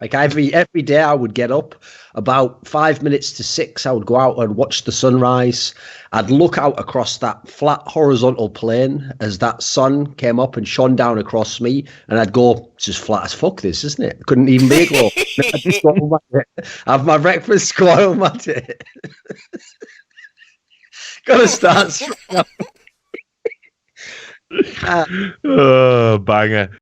Like every day I would get up about 5 minutes to 6. I would go out and watch the sunrise. I'd look out across that flat horizontal plane as that sun came up and shone down across me. And I'd go, it's just flat as fuck this, isn't it? Couldn't even make it. I'd just go home at it. Have my breakfast, go home at it. Gotta start straight up. Oh, banger.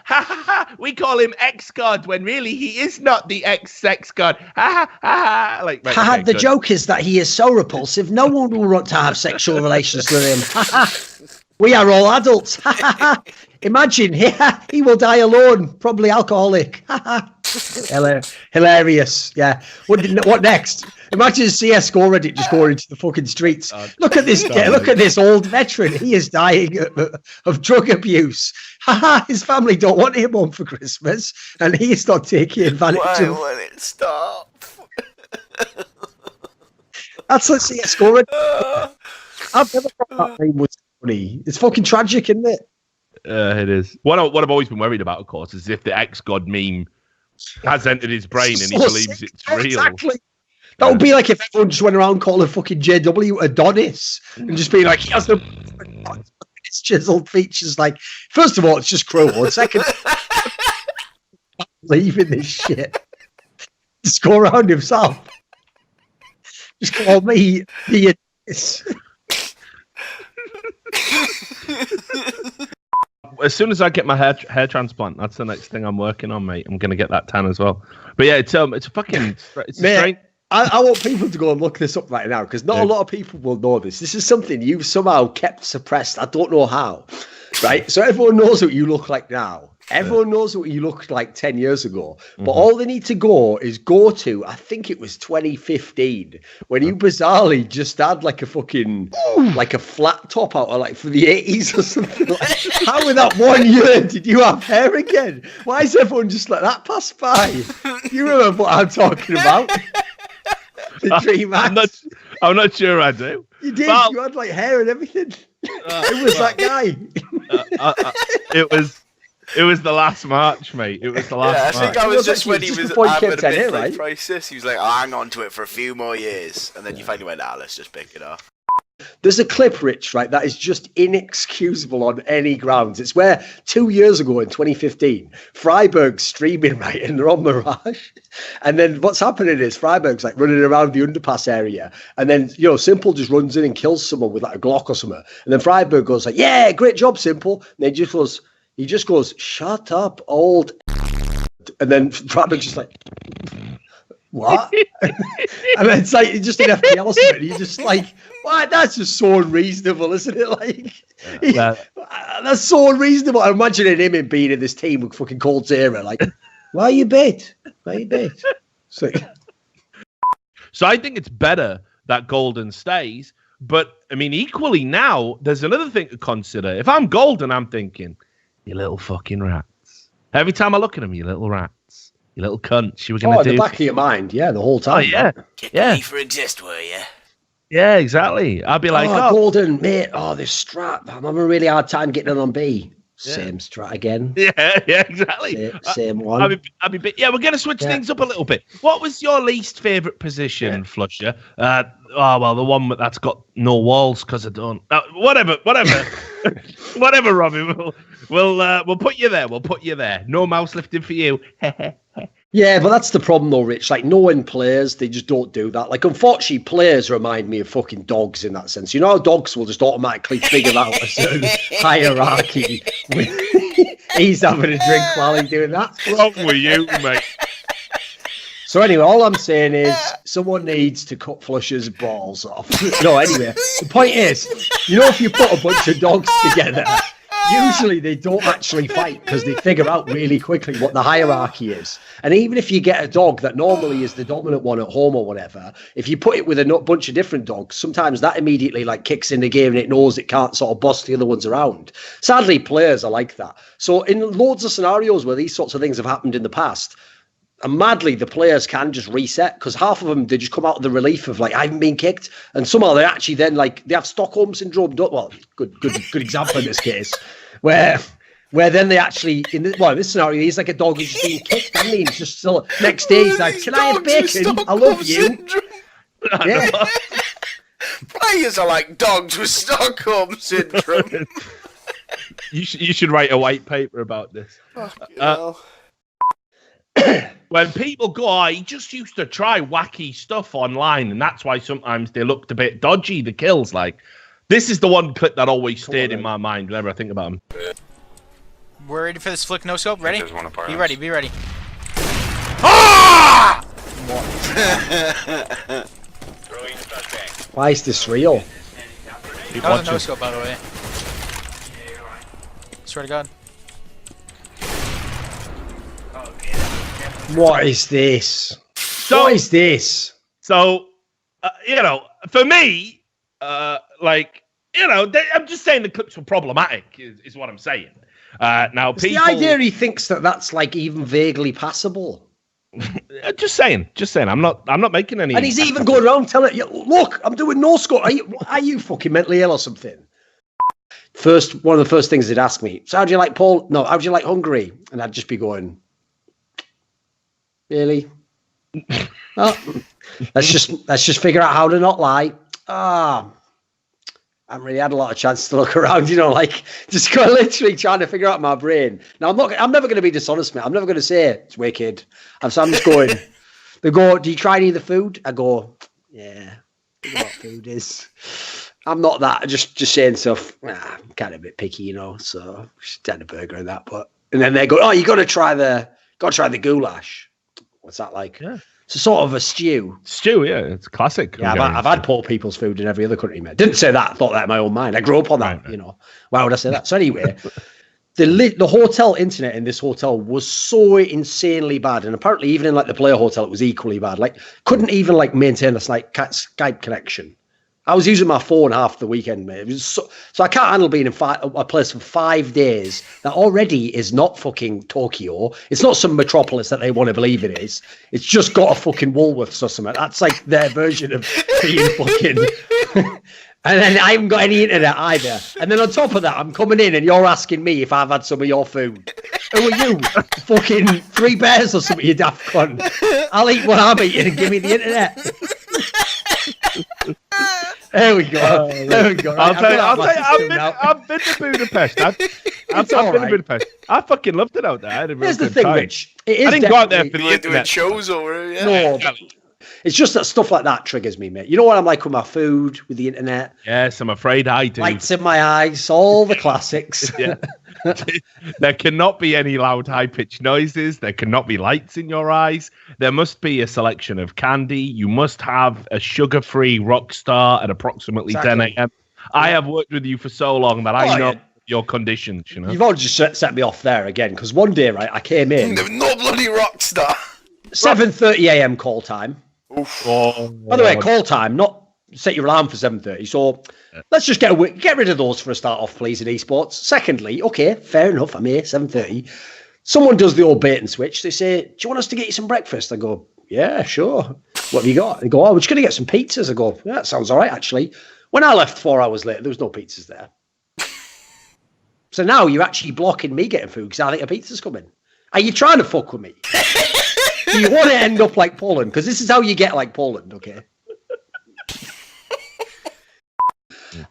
Ha ha ha! We call him ex-god when really he is not the ex-sex god. Ha ha ha ha! Like, right, okay, the joke is that he is so repulsive, no one will want to have sexual relations with him. Ha ha! We are all adults. Ha ha ha! Imagine, he will die alone, probably alcoholic. Ha ha! Hilarious. Yeah. What next? Imagine CS:GO Reddit just going into the fucking streets. Look at this. Look at this old veteran. He is dying of drug abuse. Haha! His family don't want him home for Christmas, and he's not taking advantage of. Why won't it stop? That's what CS:GO Reddit. I've never thought that name was funny. It's fucking tragic, isn't it? It is. What I've always been worried about, of course, is if the ex-god meme has entered his brain and he believes it's real. Exactly. That would be like if everyone just went around calling fucking JW Adonis and just being like, he has the it's chiseled features. Like, first of all, it's just cruel. And second, leaving this shit. Just go around himself. Just call me the Adonis. As soon as I get my hair transplant, that's the next thing I'm working on, mate. I'm gonna get that tan as well. But yeah, it's a fucking strange. I want people to go and look this up right now because not a lot of people will know this. This is something you've somehow kept suppressed. I don't know how, right? So everyone knows what you look like now. Everyone knows what you looked like 10 years ago. But all they need to go to, I think it was 2015, when you bizarrely just had like a fucking, like a flat top out, or like for the 80s or something. Like, how in that 1 year did you have hair again? Why is everyone just let that pass by? You remember what I'm talking about? The Dream Act. I'm not sure I do. You did. But you had like hair and everything. It was that guy. It was the last March, mate. It was the last March. I think that was just when he was having a midlife crisis. He was like, I'll hang on to it for a few more years. And then you finally went, let's just pick it up. There's a clip, Rich, right, that is just inexcusable on any grounds. It's where 2 years ago in 2015, Freiburg's streaming, right, and they're on Mirage. And then what's happening is Freiburg's like running around the underpass area. And then, Simple just runs in and kills someone with like a Glock or something. And then Freiburg goes like, yeah, great job, Simple. And then he just goes, shut up, old. And then Freiburg's just like, what? And then it's like just an FPL or something. You're just like, what? That's just so unreasonable, isn't it? Like, that's so unreasonable. I'm imagining him being in this team with fucking Cold Zero. Like, why are you bait? So I think it's better that Golden stays. But I mean, equally now, there's another thing to consider. If I'm Golden, I'm thinking, you little fucking rats. Every time I look at them, you little rats. You little cunts. You were going to do... in the back of your mind, yeah, the whole time. Oh, yeah. Get me for exist, were you? Yeah, exactly. I'd be like, Golden, mate, this strat. I'm having a really hard time getting it on B. Yeah. Same strat again. Yeah, exactly. Same one. I'd be we're going to switch things up a little bit. What was your least favourite position, Flusher? The one that's got no walls because I don't. Whatever, whatever, Robbie. We'll put you there. We'll put you there. No mouse lifting for you. Yeah, but that's the problem though, Rich. Like, knowing players, they just don't do that. Like, unfortunately, players remind me of fucking dogs in that sense. You know how dogs will just automatically figure out a certain hierarchy. He's having a drink while he's doing that. What's wrong with you, mate? So anyway, all I'm saying is someone needs to cut Flusher's balls off. No, anyway, the point is, if you put a bunch of dogs together, usually they don't actually fight because they figure out really quickly what the hierarchy is. And even if you get a dog that normally is the dominant one at home or whatever, if you put it with a bunch of different dogs, sometimes that immediately like kicks in the game and it knows it can't sort of boss the other ones around. Sadly, players are like that. So in loads of scenarios where these sorts of things have happened in the past, and madly, the players can just reset because half of them, they just come out of the relief of like, I haven't been kicked. And somehow they actually then like, they have Stockholm syndrome. Well, good example in this case, where Where then they actually, in this scenario, he's like a dog who's just being kicked, and he's just still, next day he's like, can I have bacon? I love you. Yeah. Players are like dogs with Stockholm syndrome. You should write a white paper about this. When people go, he just used to try wacky stuff online, and that's why sometimes they looked a bit dodgy, the kills. Like, this is the one clip that always stayed in my mind whenever I think about him. We're ready for this flick no scope. Ready? Be ready. Be ready. Ah! Why is this real? That was a no scope, by the way. Swear to God. What is this? What is this? So, for me, I'm just saying the clips were problematic, is what I'm saying. Now, it's people... the idea he thinks that's like even vaguely passable. Just saying. I'm not making any. And he's even going around telling you, look, I'm doing no score. Are you fucking mentally ill or something? One of the first things they'd ask me, so how do you like Poland? No, how do you like Hungary? And I'd just be going, really? Oh, let's just figure out how to not lie. I haven't really had a lot of chance to look around, just go literally trying to figure out my brain. Now I'm never going to be dishonest, mate. I'm never going to say it's wicked. So I'm just going. They go, do you try any of the food? I go, yeah. I know what food is. I'm not that. Just saying stuff. I'm kind of a bit picky, So just had a burger and that. And then they go, oh, you got to try the goulash. What's that like? Yeah. It's a sort of a stew. Stew, yeah, it's classic. Yeah, I've had poor people's food in every other country, mate. Didn't say that. I thought that in my own mind. I grew up on that, right. Why would I say that? So anyway, the hotel internet in this hotel was so insanely bad, and apparently even in like the player hotel, it was equally bad. Like, couldn't even like maintain a Skype connection. I was using my phone half the weekend, mate. It was so I can't handle being in a place for 5 days that already is not fucking Tokyo. It's not some metropolis that they want to believe it is. It's just got a fucking Woolworths or something. That's like their version of being fucking... And then I haven't got any internet either. And then on top of that, I'm coming in and you're asking me if I've had some of your food. Who are you? Fucking 3 bears or something, you daft cunt. I'll eat what I'm eating and give me the internet. There we go. I'll tell you, I've been to Budapest. I've been to Budapest. I fucking loved it out there. I had a real Here's the good thing, time. Rich. I didn't go out there for the internet. Doing shows over it, No. It's just that stuff like that triggers me, mate. You know what I'm like with my food, with the internet? Yes, I'm afraid I do. Lights in my eyes, all the classics. Yeah. There cannot be any loud, high-pitched noises. There cannot be lights in your eyes. There must be a selection of candy. You must have a sugar-free Rockstar at approximately 10 a.m. I have worked with you for so long that I know your conditions, You've already just set me off there again, because one day, right, I came in. There was no bloody Rockstar. 7:30 a.m. call time. By the way, call time, not set your alarm for 7:30. So let's just get rid of those for a start off, please, in esports. Secondly, okay, fair enough. I'm here, 7:30. Someone does the old bait and switch. They say, do you want us to get you some breakfast? I go, yeah, sure. What have you got? They go, oh, we're just going to get some pizzas. I go, yeah, that sounds all right, actually. When I left 4 hours later, there was no pizzas there. So now you're actually blocking me getting food because I think a pizza's coming. Are you trying to fuck with me? Do you want to end up like Poland? Because this is how you get like Poland, okay?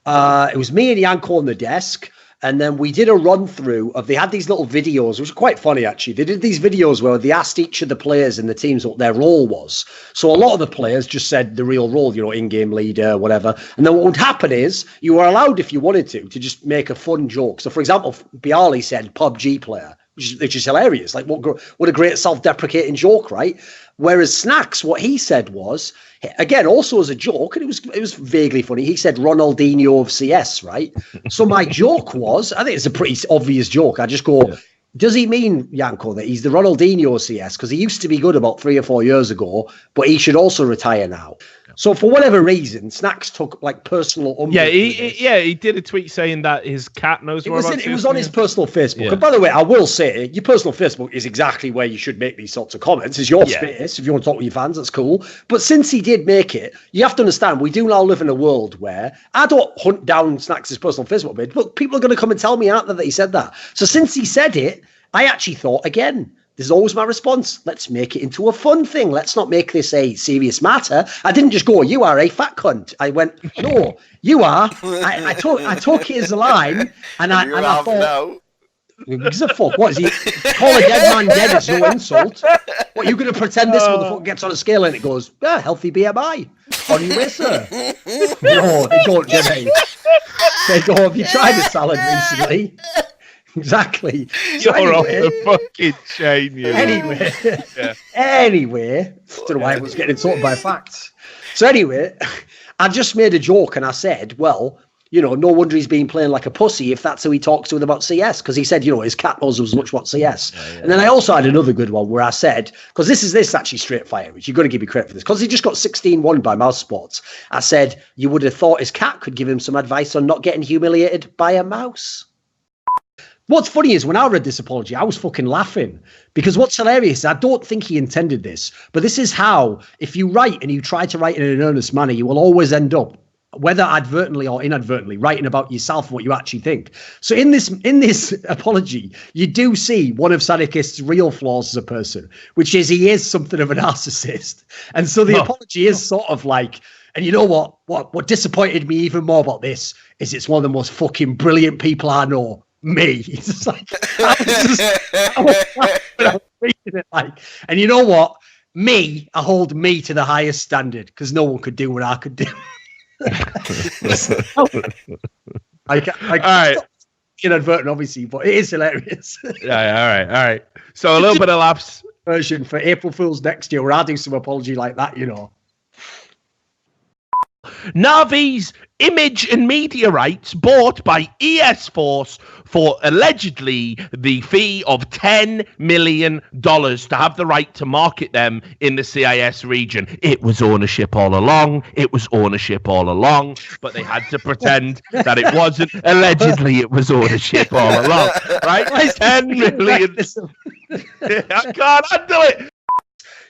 It was me and Yanko on the desk, and then we did a run through of, they had these little videos, which were quite funny actually. They did these videos where they asked each of the players in the teams what their role was. So a lot of the players just said the real role, in-game leader, whatever. And then what would happen is you were allowed, if you wanted to just make a fun joke. So for example, Bialy said PUBG player, which is hilarious. Like, what a great self-deprecating joke, right? Whereas Snacks, what he said was, again, also as a joke, and it was vaguely funny, he said Ronaldinho of CS, right? So my joke was, I think it's a pretty obvious joke. I just go, does he mean, Yanko, that he's the Ronaldinho of CS? Because he used to be good about 3 or 4 years ago, but he should also retire now. So for whatever reason, Snacks took like personal umbrage. He did a tweet saying that his cat knows more about it. It was on his personal Facebook. Yeah. And by the way, I will say, your personal Facebook is exactly where you should make these sorts of comments. It's your space. If you want to talk with your fans, that's cool. But since he did make it, you have to understand, we do now live in a world where I don't hunt down Snacks' personal Facebook page, but people are going to come and tell me, aren't they, that he said that. So since he said it, I actually thought, again, this is always my response. Let's make it into a fun thing. Let's not make this a serious matter. I didn't just go, you are a fat cunt. I went, no, you are. I took it as a line, and I thought, no. Gives a fuck. What is he? Call a dead man dead is no insult. What, you going to pretend this motherfucker gets on a scale and it goes, healthy BMI. On your way, sir. No, they don't, Jimmy. They don't. Have you tried a salad recently? Exactly. So You're off the fucking chain, you. Anyway, don't know why I was getting insulted by facts. So anyway, I just made a joke and I said, well, no wonder he's been playing like a pussy if that's who he talks to him about CS. Because he said, his cat knows as much about CS. Yeah. And then I also had another good one where I said, because this is actually straight fire, which you've got to give me credit for this, because he just got 16-1 by Mouse Sports. I said, you would have thought his cat could give him some advice on not getting humiliated by a mouse. What's funny is when I read this apology, I was fucking laughing because what's hilarious is I don't think he intended this, but this is how, if you write and you try to write in an earnest manner, you will always end up, whether advertently or inadvertently, writing about yourself and what you actually think. So in this apology, you do see one of Sadikist's real flaws as a person, which is he is something of a narcissist. And so the apology is sort of like, and you know what disappointed me even more about this is it's one of the most fucking brilliant people I know. Me. It's just like, I was reading it like, and you know what? I hold me to the highest standard because no one could do what I could do. All right. Inadvertent, obviously, but it is hilarious. Yeah, all right. So a little bit of laughs. Version for April Fool's next year where I do some apology like that, Navi's image and media rights bought by Esports for allegedly the fee of $10 million to have the right to market them in the CIS region. It was ownership all along. But they had to pretend that it wasn't. Allegedly, it was ownership all along. Right? $10 million. I can't handle it.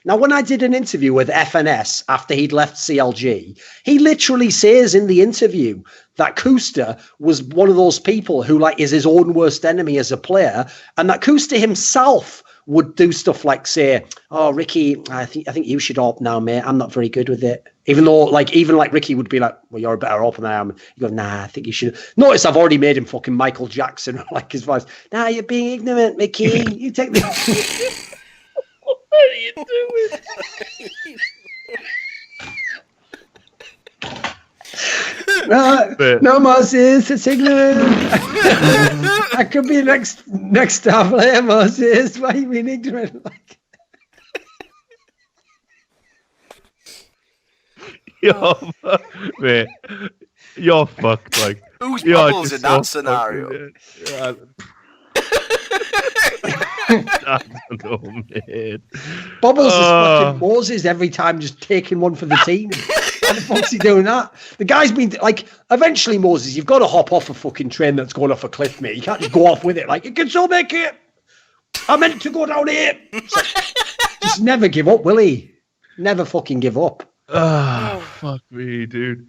Now, when I did an interview with FNS after he'd left CLG, he literally says in the interview that Kusta was one of those people who is his own worst enemy as a player, and that Kusta himself would do stuff like say, "Oh, Ricky, I think you should op now, mate. I'm not very good with it." Even though, even Ricky would be like, "Well, you're a better op than I am." You go, "Nah, I think you should." Notice I've already made him fucking Michael Jackson, like his voice. "Nah, you're being ignorant, Mickey. You take the." What are you doing? No, Moses, it's ignorant. I could be next star player, Moses. Why are you being ignorant? You're fucked. Who's Bubbles in that scenario? I don't know, man. Bubbles is fucking Moses every time, just taking one for the team. How the fuck's he doing that? The guy's been eventually, Moses, you've got to hop off a fucking train that's going off a cliff, mate. You can't just go off with it. You can still make it. I meant to go down here. Just never give up, will he? Never fucking give up. Oh, fuck me, dude.